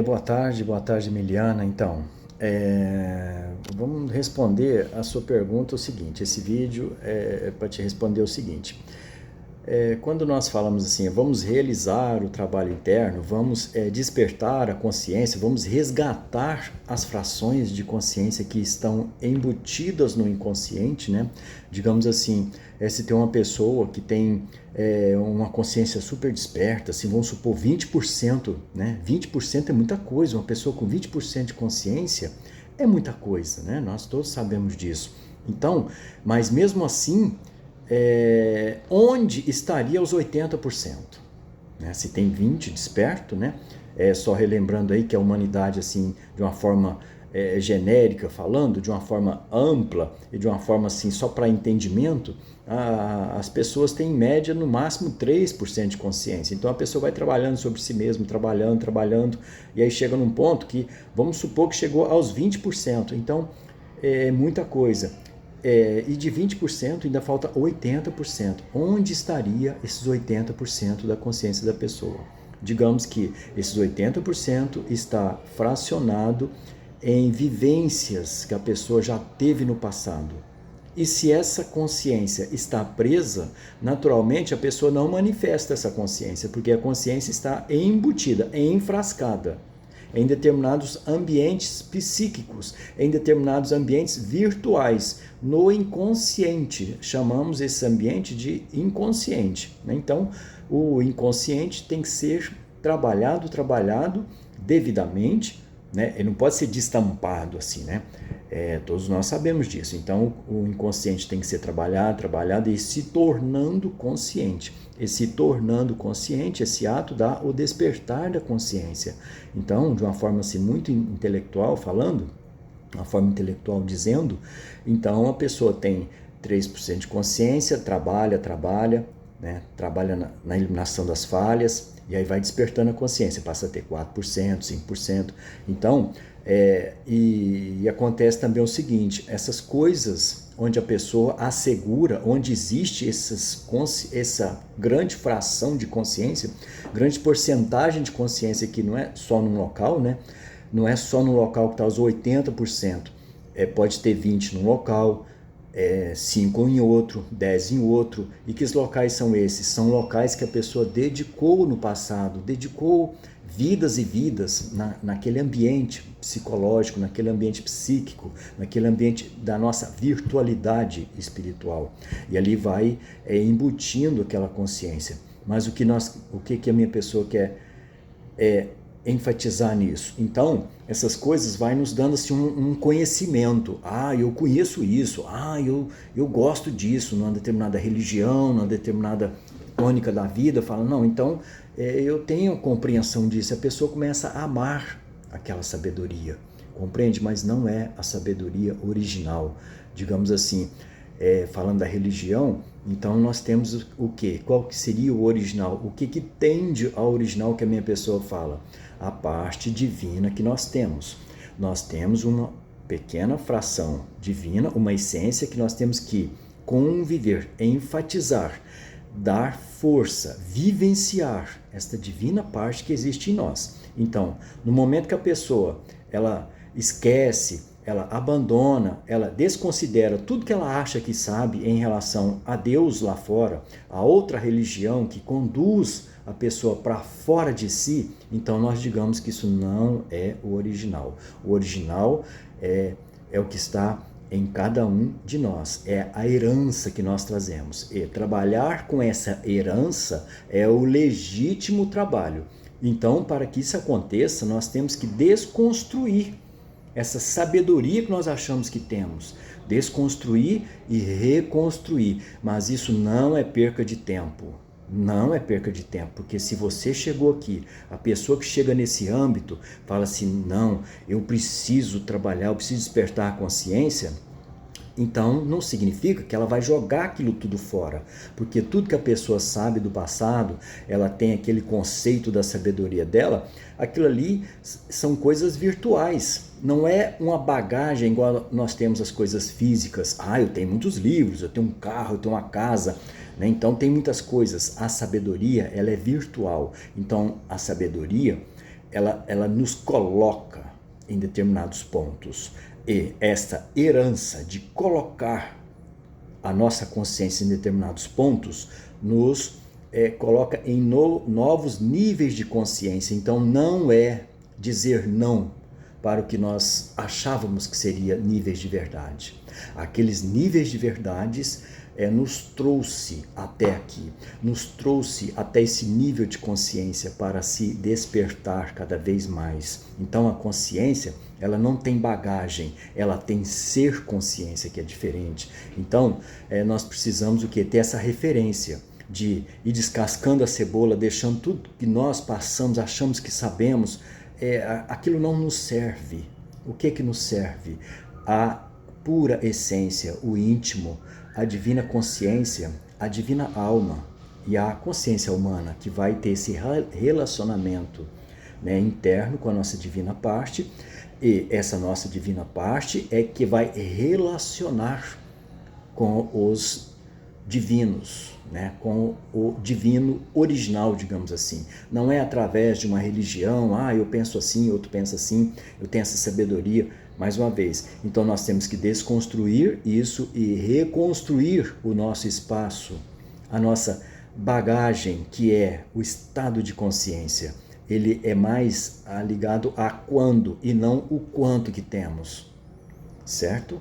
Boa tarde, Emiliana. Então, vamos responder a sua pergunta o seguinte. Esse vídeo é para te responder o seguinte. Quando nós falamos assim, vamos realizar o trabalho interno, vamos despertar a consciência, vamos resgatar as frações de consciência que estão embutidas no inconsciente, né? Digamos assim, se tem uma pessoa que tem uma consciência super desperta, assim, vamos supor 20%, né? 20% é muita coisa, uma pessoa com 20% de consciência é muita coisa, né? Nós todos sabemos disso. Então, mas mesmo assim, onde estaria os 80%? Né? Se tem 20 desperto, né? Só relembrando aí que a humanidade, assim, de uma forma genérica falando, de uma forma ampla e de uma forma assim só para entendimento, as pessoas têm em média no máximo 3% de consciência. Então a pessoa vai trabalhando sobre si mesma, trabalhando, e aí chega num ponto que, vamos supor que chegou aos 20%. Então é muita coisa. E de 20% ainda falta 80%. Onde estaria esses 80% da consciência da pessoa? Digamos que esses 80% está fracionado em vivências que a pessoa já teve no passado. E se essa consciência está presa, naturalmente a pessoa não manifesta essa consciência, porque a consciência está embutida, enfrascada em determinados ambientes psíquicos, em determinados ambientes virtuais, no inconsciente. Chamamos esse ambiente de inconsciente. Então, o inconsciente tem que ser trabalhado devidamente, né? Ele não pode ser destampado assim, né? Todos nós sabemos disso. Então, o inconsciente tem que ser trabalhado e se tornando consciente. E se tornando consciente, esse ato dá o despertar da consciência. Então, de uma forma assim, muito intelectual falando, uma forma intelectual dizendo, então a pessoa tem 3% de consciência, trabalha, né? Trabalha na eliminação das falhas, e aí vai despertando a consciência, passa a ter 4%, 5%. Então, e acontece também o seguinte, essas coisas onde a pessoa assegura, onde existe essa grande fração de consciência, grande porcentagem de consciência que não é só num local, né? Não é só no local que está os 80%, pode ter 20% num local, 5 em outro, 10 em outro. E que locais são esses? São locais que a pessoa dedicou no passado, dedicou vidas e vidas naquele ambiente psicológico, naquele ambiente psíquico, naquele ambiente da nossa virtualidade espiritual. E ali vai embutindo aquela consciência. Mas o que a minha pessoa quer enfatizar nisso? Então, essas coisas vai nos dando assim, um conhecimento. Eu conheço isso. Eu gosto disso, numa determinada religião, numa determinada tônica da vida. Fala, não, então eu tenho compreensão disso. A pessoa começa a amar aquela sabedoria. Compreende? Mas não é a sabedoria original. Digamos assim, falando da religião, então nós temos o quê? Qual que seria o original? O que tende ao original que a minha pessoa fala? A parte divina que nós temos. Nós temos uma pequena fração divina, uma essência que nós temos que conviver, enfatizar, dar força, vivenciar esta divina parte que existe em nós. Então, no momento que a pessoa ela esquece, ela abandona, ela desconsidera tudo que ela acha que sabe em relação a Deus lá fora, a outra religião que conduz a pessoa para fora de si, então nós digamos que isso não é o original. O original é o que está em cada um de nós, é a herança que nós trazemos. E trabalhar com essa herança é o legítimo trabalho. Então, para que isso aconteça, nós temos que desconstruir essa sabedoria que nós achamos que temos, desconstruir e reconstruir. Mas isso não é perca de tempo. Não é perca de tempo, porque se você chegou aqui, a pessoa que chega nesse âmbito fala assim, não, eu preciso trabalhar, eu preciso despertar a consciência, então não significa que ela vai jogar aquilo tudo fora, porque tudo que a pessoa sabe do passado, ela tem aquele conceito da sabedoria dela, aquilo ali são coisas virtuais, não é uma bagagem igual nós temos as coisas físicas. Eu tenho muitos livros, eu tenho um carro, eu tenho uma casa, né? Então tem muitas coisas. A sabedoria, ela é virtual. Então a sabedoria ela nos coloca em determinados pontos. E esta herança de colocar a nossa consciência em determinados pontos nos coloca em novos níveis de consciência. Então não é dizer não para o que nós achávamos que seria níveis de verdade. Aqueles níveis de verdades nos trouxe até aqui, nos trouxe até esse nível de consciência para se despertar cada vez mais. Então a consciência, ela não tem bagagem, ela tem ser consciência, que é diferente. Então nós precisamos o quê? Ter essa referência de ir descascando a cebola, deixando tudo que nós passamos, achamos que sabemos, aquilo não nos serve. O que nos serve? A pura essência, o íntimo, a divina consciência, a divina alma e a consciência humana, que vai ter esse relacionamento, né, interno com a nossa divina parte, e essa nossa divina parte é que vai relacionar com os divinos, né, com o divino original, digamos assim. Não é através de uma religião, eu penso assim, outro pensa assim, eu tenho essa sabedoria. Mais uma vez, então nós temos que desconstruir isso e reconstruir o nosso espaço, a nossa bagagem, que é o estado de consciência. Ele é mais ligado a quando e não o quanto que temos, certo?